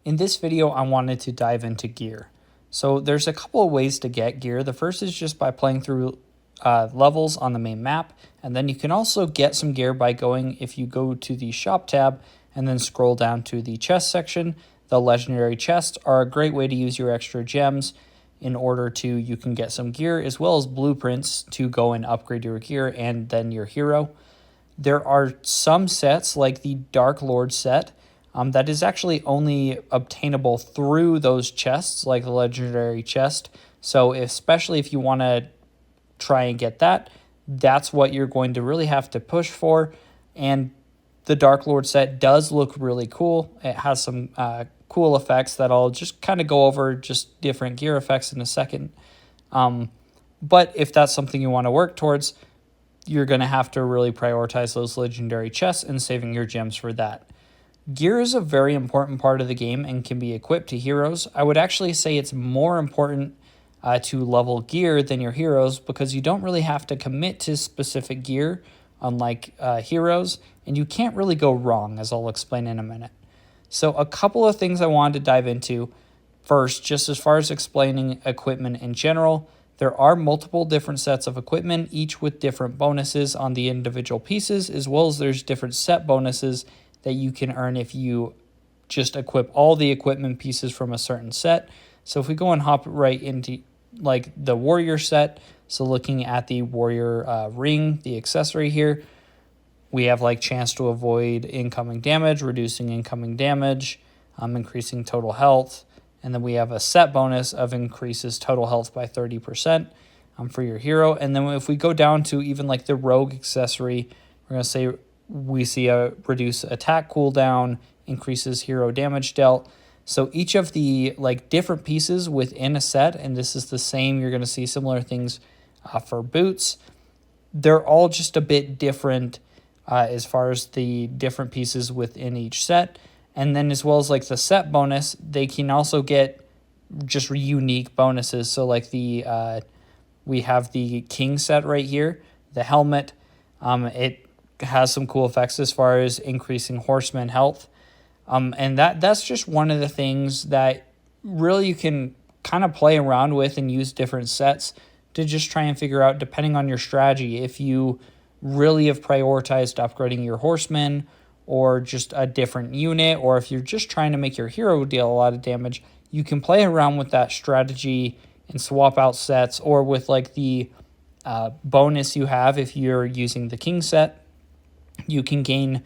In this video, I wanted to dive into gear. So there's a couple of ways to get gear. The first is just by playing through levels on the main map, and then you can also get some gear by going, if you go to the shop tab and then scroll down to the chest section. The legendary chests are a great way to use your extra gems in order to, you can get some gear as well as blueprints to go and upgrade your gear and then your hero. There are some sets like the Dark Lord set that is actually only obtainable through those chests, like the legendary chest. So especially if you want to try and get that, that's what you're going to really have to push for. And the Dark Lord set does look really cool. It has some cool effects that I'll just kind of go over, just different gear effects in a second. But if that's something you want to work towards, you're going to have to really prioritize those legendary chests and saving your gems for that. Gear is a very important part of the game and can be equipped to heroes. I would actually say it's more important to level gear than your heroes, because you don't really have to commit to specific gear, unlike heroes, and you can't really go wrong, as I'll explain in a minute. So a couple of things I wanted to dive into. First, just as far as explaining equipment in general, there are multiple different sets of equipment, each with different bonuses on the individual pieces, as well as there's different set bonuses that you can earn if you just equip all the equipment pieces from a certain set. So if we go and hop right into like the warrior set, so looking at the warrior ring, the accessory here, we have like chance to avoid incoming damage, reducing incoming damage, increasing total health. And then we have a set bonus of increases total health by 30% for your hero. And then if we go down to even like the rogue accessory, we're going to say we see a reduce attack cooldown, increases hero damage dealt. So each of the like different pieces within a set, and this is the same, you're going to see similar things for boots. They're all just a bit different as far as the different pieces within each set. And then as well as like the set bonus, they can also get just unique bonuses. So like the we have the king set right here, the helmet. It has some cool effects as far as increasing horseman health. And that's just one of the things that really you can kind of play around with and use different sets to just try and figure out, depending on your strategy, if you really have prioritized upgrading your horsemen or just a different unit, or if you're just trying to make your hero deal a lot of damage, you can play around with that strategy and swap out sets, or with like the bonus you have if you're using the king set, you can gain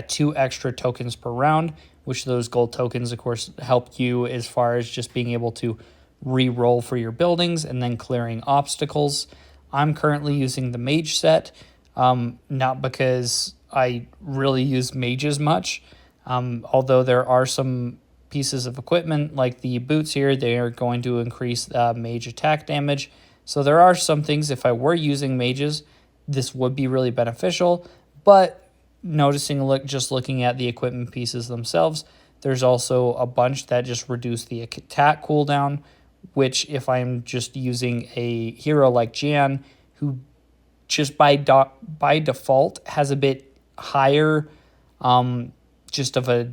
2 extra tokens per round, which those gold tokens, of course, help you as far as just being able to re-roll for your buildings and then clearing obstacles. I'm currently using the mage set, not because I really use mages much, although there are some pieces of equipment like the boots here, they are going to increase mage attack damage. So there are some things, if I were using mages, this would be really beneficial. But just looking at the equipment pieces themselves, there's also a bunch that just reduce the attack cooldown, which if I'm just using a hero like Jan, who just by default has a bit higher just of a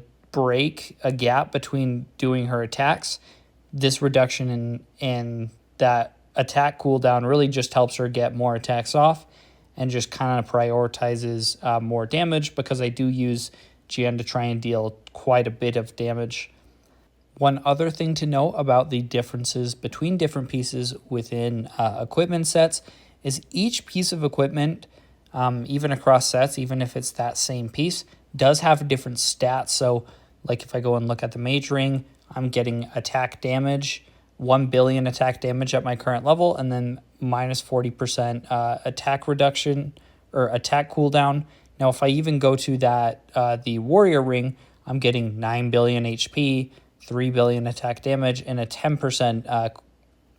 gap between doing her attacks, this reduction in that attack cooldown really just helps her get more attacks off and just kind of prioritizes more damage, because I do use Jan to try and deal quite a bit of damage. One other thing to note about the differences between different pieces within equipment sets is each piece of equipment, even across sets, even if it's that same piece, does have different stats. So like if I go and look at the mage ring, I'm getting attack damage, 1 billion attack damage at my current level, and then minus 40% attack reduction or attack cooldown. Now, if I even go to that, the warrior ring, I'm getting 9 billion HP, 3 billion attack damage, and a 10%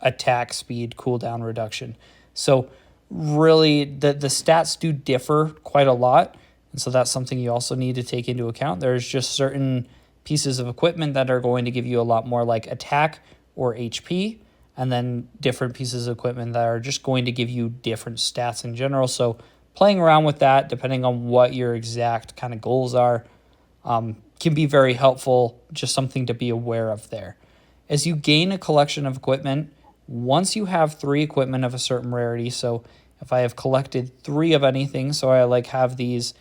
attack speed cooldown reduction. So really the stats do differ quite a lot. And so that's something you also need to take into account. There's just certain pieces of equipment that are going to give you a lot more like attack or HP, and then different pieces of equipment that are just going to give you different stats in general. So playing around with that, depending on what your exact kind of goals are, can be very helpful, just something to be aware of there. As you gain a collection of equipment, once you have 3 equipment of a certain rarity, so if I have collected 3 of anything, so I like have these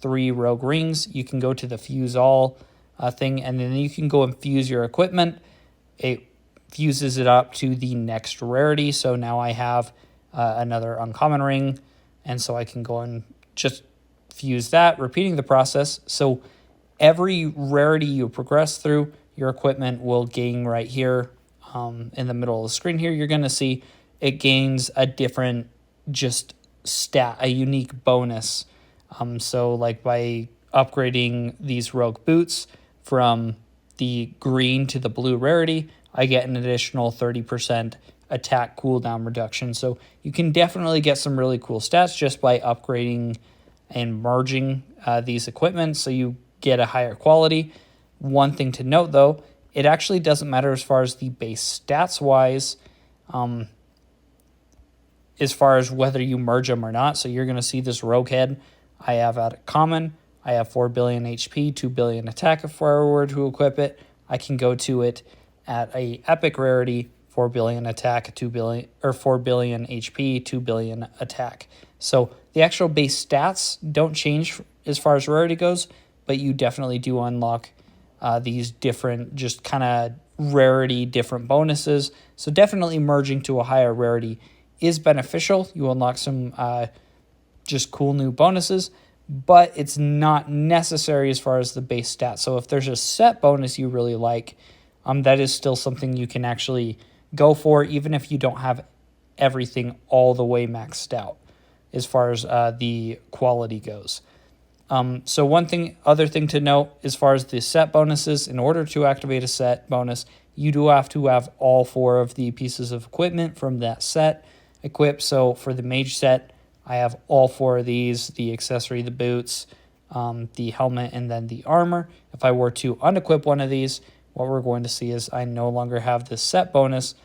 3 rogue rings, you can go to the fuse all thing, and then you can go and fuse your equipment. It fuses it up to the next rarity, so now I have another uncommon ring, and so I can go and just fuse that, repeating the process. So every rarity you progress through, your equipment will gain right here in the middle of the screen here. You're going to see it gains a different just stat, a unique bonus. So like by upgrading these rogue boots from the green to the blue rarity, I get an additional 30% attack cooldown reduction. So you can definitely get some really cool stats just by upgrading and merging these equipment so you get a higher quality. One thing to note though, it actually doesn't matter as far as the base stats wise, as far as whether you merge them or not. So you're going to see this rogue head I have at common. I have 4 billion HP, 2 billion attack if I were to equip it. I can go to it at a epic rarity, 4 billion attack, 2 billion or 4 billion HP, 2 billion attack. So the actual base stats don't change as far as rarity goes, but you definitely do unlock these different just kind of rarity different bonuses. So definitely merging to a higher rarity is beneficial. You unlock some just cool new bonuses, but it's not necessary as far as the base stats. So if there's a set bonus you really like, that is still something you can actually go for, even if you don't have everything all the way maxed out as far as the quality goes. So other thing to note as far as the set bonuses, in order to activate a set bonus, you do have to have all 4 of the pieces of equipment from that set equipped. So for the mage set, I have all 4 of these, the accessory, the boots, the helmet, and then the armor. If I were to unequip one of these, what we're going to see is I no longer have this set bonus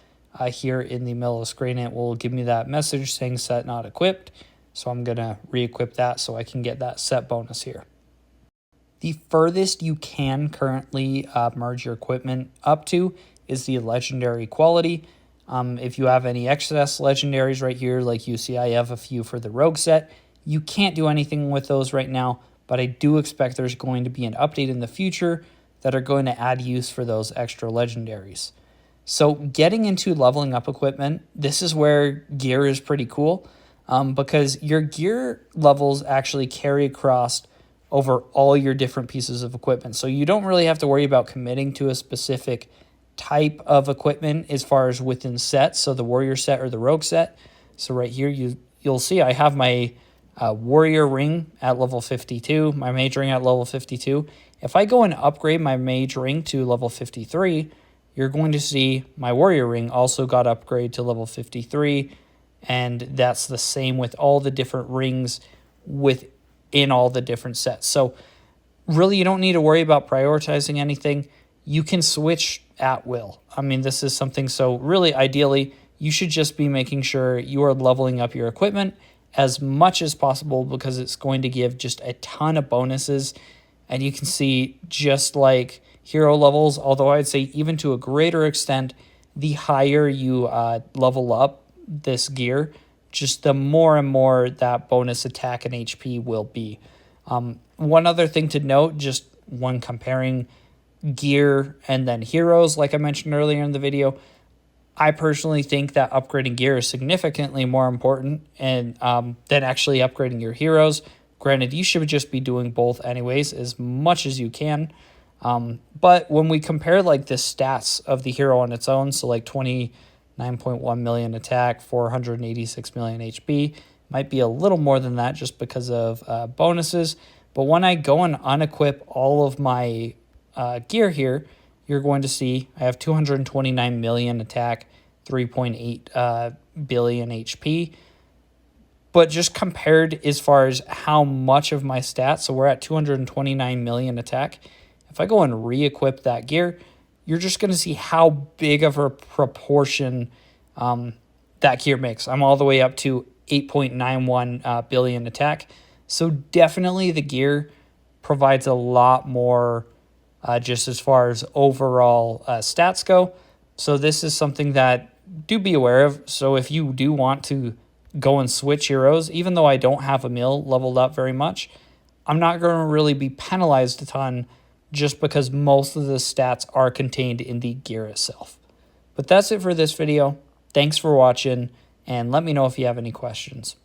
here in the middle of the screen. It will give me that message saying set not equipped. So I'm going to re-equip that so I can get that set bonus here. The furthest you can currently merge your equipment up to is the legendary quality. If you have any excess legendaries right here, like you see I have a few for the rogue set, you can't do anything with those right now, but I do expect there's going to be an update in the future that are going to add use for those extra legendaries. So getting into leveling up equipment, this is where gear is pretty cool. Because your gear levels actually carry across over all your different pieces of equipment. So you don't really have to worry about committing to a specific type of equipment as far as within sets, so the warrior set or the rogue set. So right here, you'll see I have my warrior ring at level 52, my mage ring at level 52. If I go and upgrade my mage ring to level 53, you're going to see my warrior ring also got upgraded to level 53, and that's the same with all the different rings within all the different sets. So really, you don't need to worry about prioritizing anything. You can switch at will. I mean, this is something, so really, ideally, you should just be making sure you are leveling up your equipment as much as possible because it's going to give just a ton of bonuses. And you can see just like hero levels, although I'd say even to a greater extent, the higher you level up this gear, just the more and more that bonus attack and HP will be. One other thing to note, just when comparing gear and then heroes, like I mentioned earlier in the video, I personally think that upgrading gear is significantly more important and than actually upgrading your heroes. Granted, you should just be doing both anyways, as much as you can. But when we compare like the stats of the hero on its own, so like 29.1 million attack, 486 million HP, might be a little more than that just because of bonuses. But when I go and unequip all of my gear here, you're going to see I have 229 million attack, 3.8 billion HP. But just compared as far as how much of my stats, so we're at 229 million attack. If I go and re-equip that gear, you're just going to see how big of a proportion that gear makes. I'm all the way up to 8.91 billion attack. So definitely the gear provides a lot more just as far as overall stats go. So this is something that do be aware of. So if you do want to go and switch heroes, even though I don't have Emil leveled up very much, I'm not going to really be penalized a ton just because most of the stats are contained in the gear itself. But that's it for this video. Thanks for watching, and let me know if you have any questions.